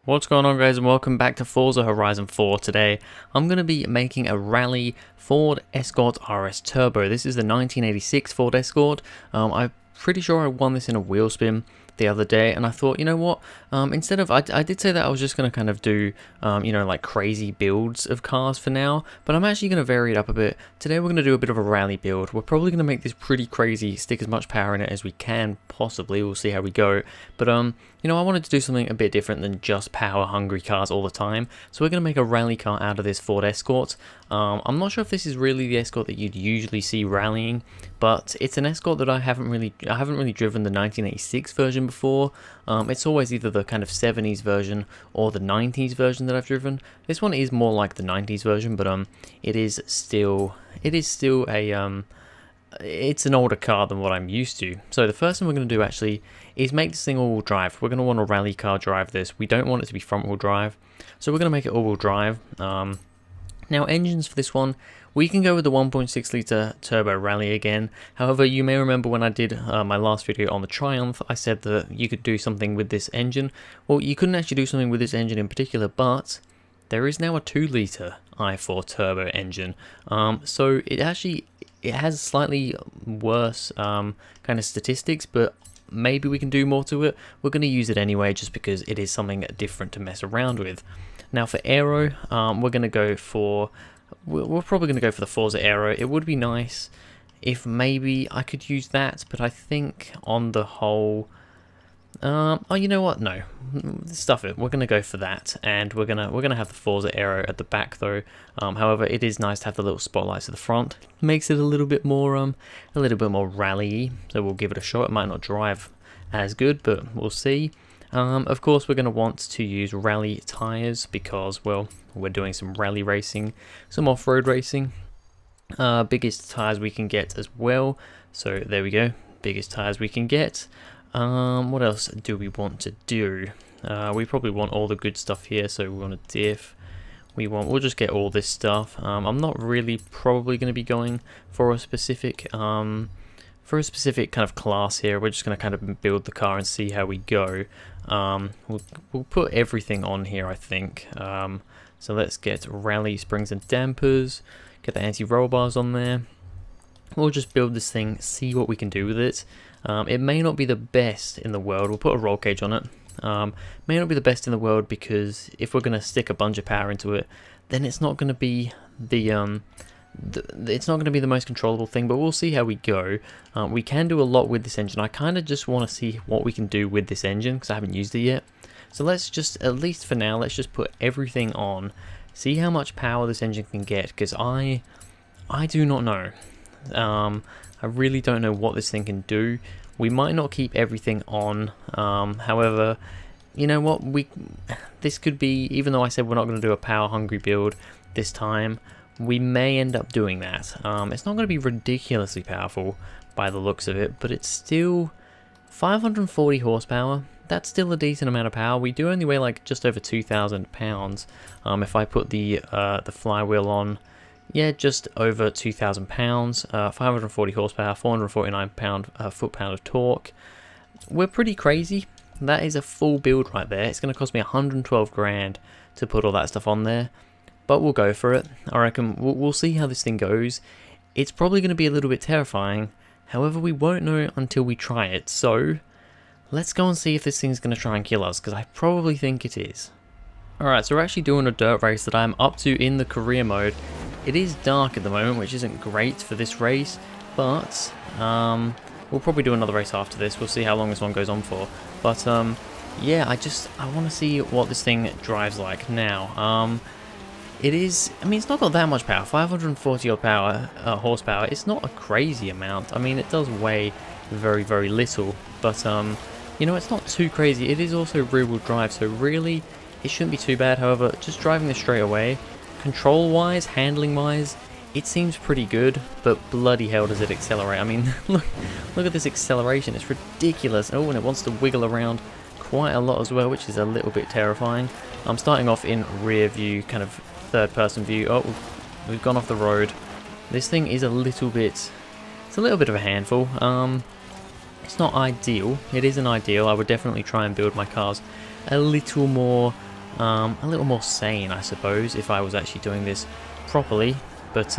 What's going on, guys, and welcome back to Forza Horizon 4. Today I'm going to be making a rally Ford Escort RS Turbo. This is the 1986 Ford Escort. I'm pretty sure I won this in a wheel spin the other day, and I thought, you know what, instead of, I did say that I was just going to kind of do, like crazy builds of cars for now, but I'm actually going to vary it up a bit. Today we're going to do a bit of a rally build. We're probably going to make this pretty crazy, stick as much power in it as we can, possibly. We'll see how we go, but I wanted to do something a bit different than just power-hungry cars all the time, so we're going to make a rally car out of this Ford Escort. I'm not sure if this is really the Escort that you'd usually see rallying, but it's an Escort that I haven't really driven the 1986 version before. It's always either the kind of 70s version or the 90s version that I've driven. This one is more like the 90s version, but it is still a it's an older car than what I'm used to. So the first thing we're going to do actually is make this thing all-wheel drive. We're going to want a rally car drive this. We don't want it to be front-wheel drive, so we're going to make it all-wheel drive. Now, engines for this one, we can go with the 1.6 litre turbo rally again. However, you may remember when I did my last video on the Triumph, I said that you could do something with this engine. Well, you couldn't actually do something with this engine in particular, but there is now a 2 litre i4 turbo engine. So it has slightly worse kind of statistics, but maybe we can do more to it. We're going to use it anyway just because it is something different to mess around with. Now for aero, we're going to go for, we're probably going to go for the Forza Aero. It would be nice if maybe I could use that, but I think on the whole, oh, you know what? No, stuff it. We're gonna go for that, and we're gonna have the Forza Aero at the back though. However, it is nice to have the little spotlights at the front. Makes it a little bit more rally-y. So we'll give it a shot. It might not drive as good, but we'll see. Of course, we're gonna want to use rally tires because, well, we're doing some rally racing, some off-road racing. Biggest tires we can get as well. So there we go. Biggest tires we can get. What else do we want to do? We probably want all the good stuff here, so we want a diff. We'll just get all this stuff. I'm not really probably going to be going for a specific kind of class here. We're just going to kind of build the car and see how we go. We'll put everything on here, I think. So let's get rally springs and dampers. Get the anti-roll bars on there. We'll just build this thing, see what we can do with it. It may not be the best in the world. We'll put a roll cage on it. May not be the best in the world because if we're going to stick a bunch of power into it, then it's not going to be it's not going to be the most controllable thing. But we'll see how we go. We can do a lot with this engine. I kind of just want to see what we can do with this engine because I haven't used it yet. So let's just, at least for now, let's just put everything on. See how much power this engine can get because I do not know. I really don't know what this thing can do. We might not keep everything on. However, you know what? This could be, even though I said we're not going to do a power-hungry build this time, we may end up doing that. It's not going to be ridiculously powerful by the looks of it, but it's still 540 horsepower. That's still a decent amount of power. We do only weigh like just over 2,000 pounds. If I put the flywheel on, yeah, just over 2,000 pounds, 540 horsepower, 449 foot-pound of torque. We're pretty crazy. That is a full build right there. It's going to cost me 112 grand to put all that stuff on there, but we'll go for it. I reckon we'll see how this thing goes. It's probably going to be a little bit terrifying. However, we won't know until we try it. So let's go and see if this thing's going to try and kill us, because I probably think it is. Alright, so we're actually doing a dirt race that I'm up to in the career mode. It is dark at the moment, which isn't great for this race, but we'll probably do another race after this. We'll see how long this one goes on for. But yeah, I want to see what this thing drives like now. It is, I mean, it's not got that much power, 540 odd horsepower. It's not a crazy amount. I mean, it does weigh very, very little, but you know, it's not too crazy. It is also rear-wheel drive, so really it shouldn't be too bad. However, just driving this straight away, control-wise, handling-wise, it seems pretty good, but bloody hell does it accelerate. I mean, look at this acceleration. It's ridiculous. Oh, and it wants to wiggle around quite a lot as well, which is a little bit terrifying. I'm starting off in rear view, kind of third-person view. Oh, we've gone off the road. This thing is a little bit of a handful. It's not ideal. It isn't ideal. I would definitely try and build my cars a little more A little more sane, I suppose, if I was actually doing this properly. But,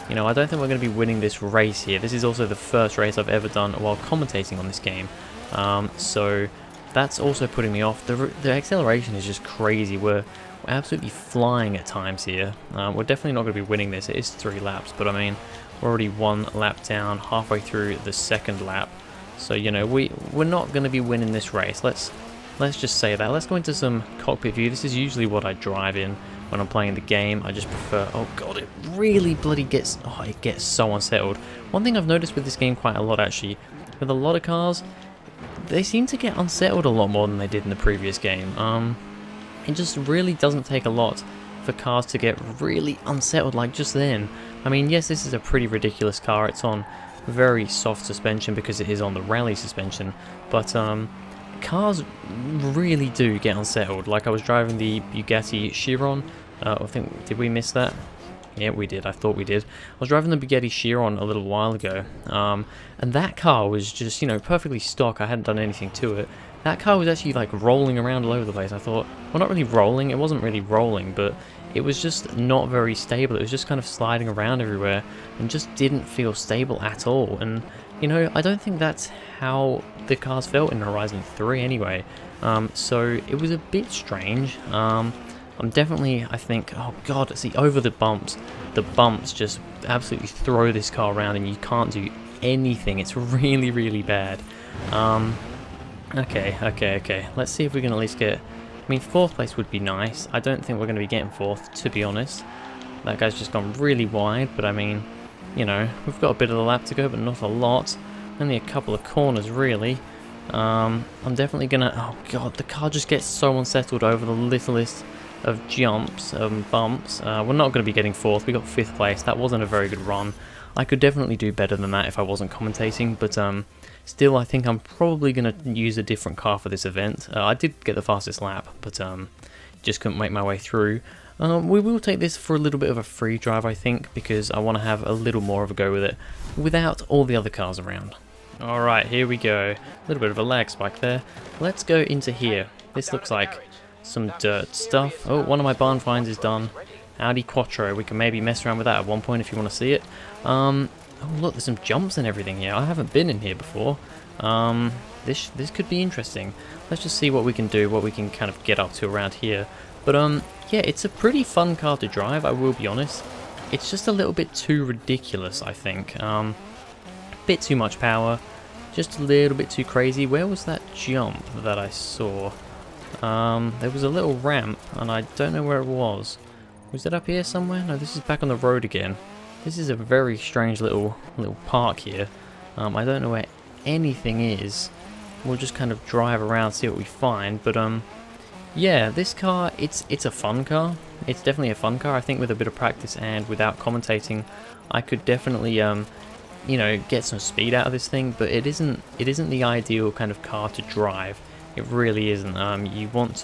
you know, I don't think we're going to be winning this race here. This is also the first race I've ever done while commentating on this game. So that's also putting me off. The acceleration is just crazy. We're absolutely flying at times here. We're definitely not going to be winning this. It is 3 laps, but I mean, we're already 1 lap down, halfway through the 2nd lap. So, you know, we're not going to be winning this race. Let's just say that. Let's go into some cockpit view. This is usually what I drive in when I'm playing the game. I just prefer... Oh god, it really bloody gets... Oh, it gets so unsettled. One thing I've noticed with this game quite a lot, actually, with a lot of cars, they seem to get unsettled a lot more than they did in the previous game. It just really doesn't take a lot for cars to get really unsettled like just then. I mean, yes, this is a pretty ridiculous car. It's on very soft suspension because it is on the rally suspension, but cars really do get unsettled. Like I was driving the Bugatti Chiron. I think, did we miss that? Yeah, we did. I thought we did. I was driving the Bugatti Chiron a little while ago, and that car was just, you know, perfectly stock. I hadn't done anything to it. That car was actually like rolling around all over the place. I thought, well, not really rolling. It wasn't really rolling, but it was just not very stable. It was just kind of sliding around everywhere and just didn't feel stable at all. And, you know, I don't think that's how the cars felt in Horizon 3 anyway. So it was a bit strange. I'm definitely, I think, oh god, see, over the bumps just absolutely throw this car around and you can't do anything. It's really, really bad. Okay. Let's see if we can at least get... I mean, 4th place would be nice. I don't think we're going to be getting 4th, to be honest. That guy's just gone really wide, but I mean, you know, we've got a bit of the lap to go, but not a lot. Only a couple of corners, really. I'm definitely going to... Oh god, the car just gets so unsettled over the littlest of jumps and bumps. We're not going to be getting 4th. We got 5th place. That wasn't a very good run. I could definitely do better than that if I wasn't commentating, but still, I think I'm probably going to use a different car for this event. I did get the fastest lap, but just couldn't make my way through. We will take this for a little bit of a free drive, I think, because I want to have a little more of a go with it without all the other cars around. Alright, here we go. A little bit of a lag spike there. Let's go into here. This looks like some dirt stuff. Oh, one of my barn finds is done. Audi Quattro. We can maybe mess around with that at one point if you want to see it. Oh look, there's some jumps and everything here. I haven't been in here before. This could be interesting. Let's just see what we can do, what we can kind of get up to around here. But yeah, it's a pretty fun car to drive, I will be honest. It's just a little bit too ridiculous, I think. Bit too much power, just a little bit too crazy. Where was that jump that I saw? There was a little ramp, and I don't know where it was. Was it up here somewhere? No, this is back on the road again. This is a very strange little park here. I don't know where anything is. We'll just kind of drive around, see what we find. But yeah, this car, it's a fun car. It's definitely a fun car. I think with a bit of practice and without commentating, I could definitely you know, get some speed out of this thing. But it isn't the ideal kind of car to drive. It really isn't. You want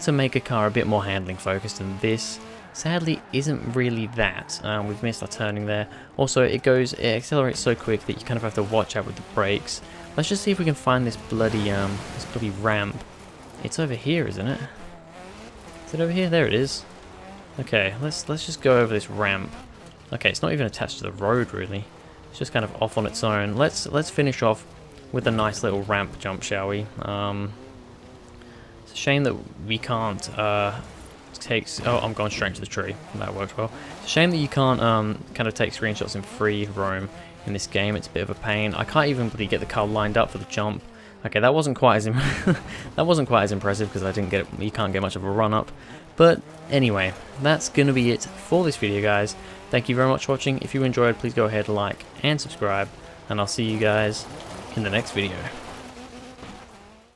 to make a car a bit more handling focused, and this sadly isn't really that. We've missed our turning there. Also, it accelerates so quick that you kind of have to watch out with the brakes. Let's just see if we can find this bloody ramp. It's over here, isn't it? Is it over here? There it is. Okay, let's just go over this ramp. Okay, it's not even attached to the road really. It's just kind of off on its own. Let's finish off with a nice little ramp jump, shall we? It's a shame that we can't oh, I'm going straight to the tree. That worked well. It's a shame that you can't kind of take screenshots in free roam in this game. It's a bit of a pain. I can't even really get the car lined up for the jump. Okay, that wasn't quite as impressive because you can't get much of a run up. But anyway, that's gonna be it for this video, guys. Thank you very much for watching. If you enjoyed, please go ahead, like and subscribe, and I'll see you guys in the next video.